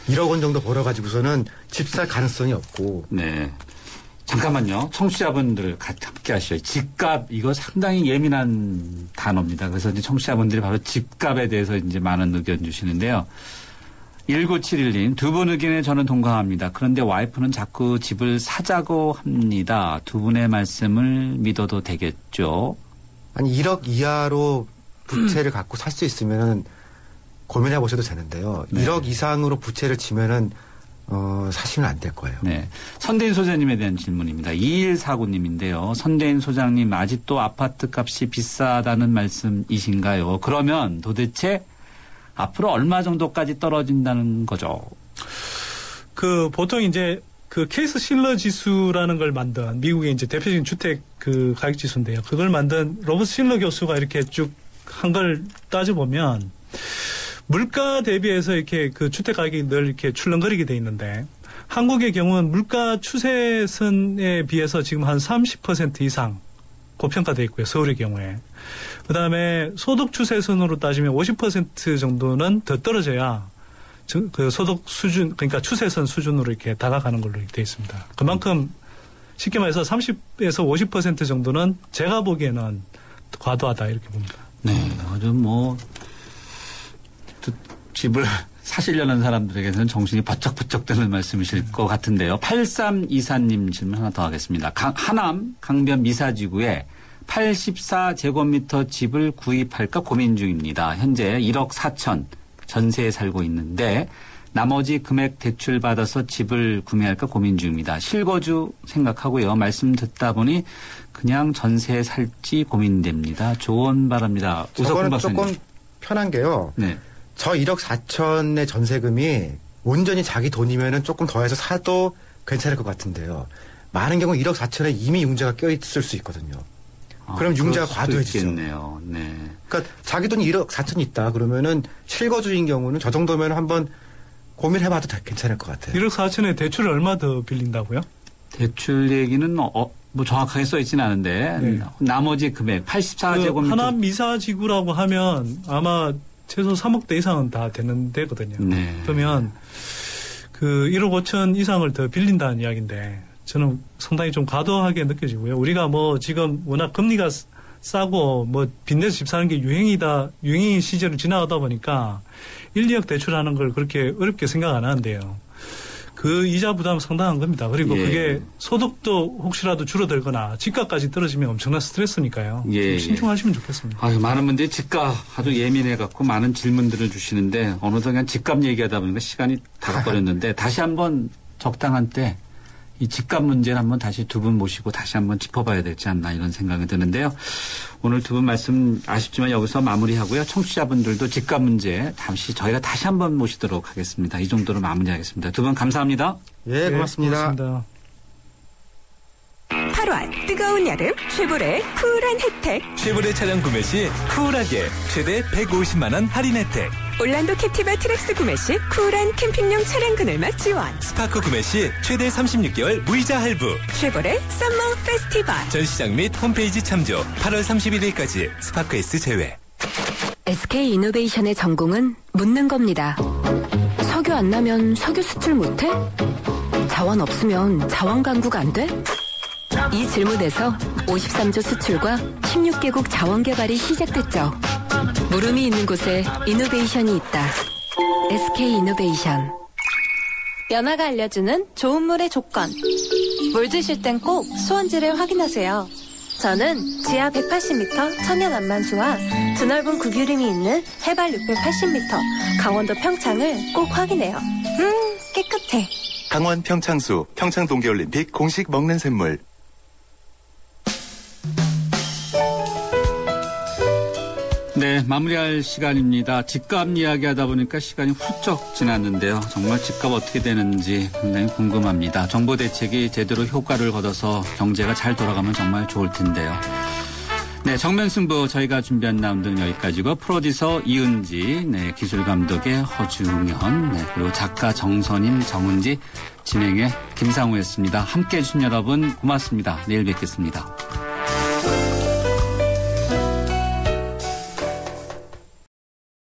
1억 원 정도 벌어가지고서는 집 살 가능성이 없고. 네. 잠깐만요. 청취자분들 함께 하시죠. 집값, 이거 상당히 예민한 단어입니다. 그래서 이제 청취자분들이 바로 집값에 대해서 이제 많은 의견 주시는데요. 1971님, 두 분 의견에 저는 동감합니다. 그런데 와이프는 자꾸 집을 사자고 합니다. 두 분의 말씀을 믿어도 되겠죠? 아니, 1억 이하로 부채를 갖고 살 수 있으면 고민해 보셔도 되는데요. 1억 이상으로 부채를 지면은 사실은 안 될 거예요. 네. 선대인 소장님에 대한 질문입니다. 2149님인데요. 선대인 소장님, 아직도 아파트 값이 비싸다는 말씀이신가요? 그러면 도대체 앞으로 얼마 정도까지 떨어진다는 거죠? 보통 이제 케이스 실러 지수라는 걸 만든 미국의 이제 대표적인 주택 가격 지수인데요. 그걸 만든 로버트 실러 교수가 이렇게 쭉 한 걸 따져보면 물가 대비해서 이렇게 주택 가격이 늘 이렇게 출렁거리게 돼 있는데 한국의 경우는 물가 추세선에 비해서 지금 한 30% 이상 고평가돼 있고요. 서울의 경우에. 그다음에 소득 추세선으로 따지면 50% 정도는 더 떨어져야 그 소득 수준, 그러니까 추세선 수준으로 이렇게 다가가는 걸로 돼 있습니다. 그만큼 쉽게 말해서 30에서 50% 정도는 제가 보기에는 과도하다 이렇게 봅니다. 네, 아주 집을 사시려는 사람들에게는 정신이 바짝바짝 드는 말씀이실 것 같은데요. 8324님 질문 하나 더 하겠습니다. 하남 강변 미사지구에 84제곱미터 집을 구입할까 고민 중입니다. 현재 1억 4천 전세에 살고 있는데 나머지 금액 대출받아서 집을 구매할까 고민 중입니다. 실거주 생각하고요. 말씀 듣다 보니 그냥 전세 살지 고민됩니다. 조언 바랍니다. 저거는 조금 편한 게요. 네. 저 1억 4천의 전세금이 온전히 자기 돈이면은 조금 더해서 사도 괜찮을 것 같은데요. 많은 경우 1억 4천에 이미 융자가 껴있을 수 있거든요. 그럼 융자가 과도해지죠. 네. 그러니까 자기 돈이 1억 4천이 있다 그러면은 실거주인 경우는 저 정도면 한번 고민해봐도 괜찮을 것 같아요. 1억 4천에 대출을 얼마 더 빌린다고요? 대출 얘기는 뭐 정확하게 써있지는 않은데 네. 나머지 금액 84제곱미터. 하남 미사지구라고 하면 아마 최소 3억대 이상은 다 되는 데거든요. 네. 그러면 그 1억 5천 이상을 더 빌린다는 이야기인데 저는 상당히 좀 과도하게 느껴지고요. 우리가 뭐 지금 워낙 금리가 싸고 뭐 빚내서 집 사는 게 유행인 시절을 지나가다 보니까 1, 2억 대출하는 걸 그렇게 어렵게 생각 안 하는데요. 그 이자 부담은 상당한 겁니다. 그리고 그게 소득도 혹시라도 줄어들거나 집값까지 떨어지면 엄청난 스트레스니까요. 좀 신중하시면 좋겠습니다. 아유, 많은 분들이 집값 아주 예민해갖고 많은 질문들을 주시는데 어느덧 그냥 집값 얘기하다 보니까 시간이 다 가버렸는데 다시 한번 적당한 때 이 집값 문제를 한번 다시 두 분 모시고 다시 한번 짚어봐야 되지 않나 이런 생각이 드는데요. 오늘 두 분 말씀 아쉽지만 여기서 마무리하고요. 청취자분들도 집값 문제 잠시 저희가 다시 한번 모시도록 하겠습니다. 이 정도로 마무리하겠습니다. 두 분 감사합니다. 예, 고맙습니다. 고맙습니다. 8월 뜨거운 여름 쉐보레 쿨한 혜택. 쉐보레 차량 구매 시 쿨하게 최대 150만 원 할인 혜택. 올란도 캡티바 트랙스 구매 시 쿨한 캠핑용 차량 그늘막 지원. 스파크 구매 시 최대 36개월 무이자 할부. 쉐보레 썸머 페스티벌. 전시장 및 홈페이지 참조. 8월 31일까지 스파크 S 제외. SK 이노베이션의 전공은 묻는 겁니다. 석유 안 나면 석유 수출 못해? 자원 없으면 자원 강국 안 돼? 이 질문에서 53조 수출과 16개국 자원 개발이 시작됐죠. 물음이 있는 곳에 이노베이션이 있다. SK 이노베이션. 연아가 알려주는 좋은 물의 조건. 물 드실 땐 꼭 수온지를 확인하세요. 저는 지하 180m 천연 안만수와 드넓은 구규림이 있는 해발 680m 강원도 평창을 꼭 확인해요. 깨끗해. 강원 평창수, 평창 동계올림픽 공식 먹는 샘물. 네, 마무리할 시간입니다. 집값 이야기하다 보니까 시간이 훌쩍 지났는데요. 정말 집값 어떻게 되는지 굉장히 궁금합니다. 정부 대책이 제대로 효과를 거둬서 경제가 잘 돌아가면 정말 좋을 텐데요. 네, 정면승부 저희가 준비한 라운드는 여기까지고 프로듀서 이은지, 네, 기술감독의 허중현, 네, 그리고 작가 정선임, 정은지, 진행의 김상우였습니다. 함께해 주신 여러분 고맙습니다. 내일 뵙겠습니다.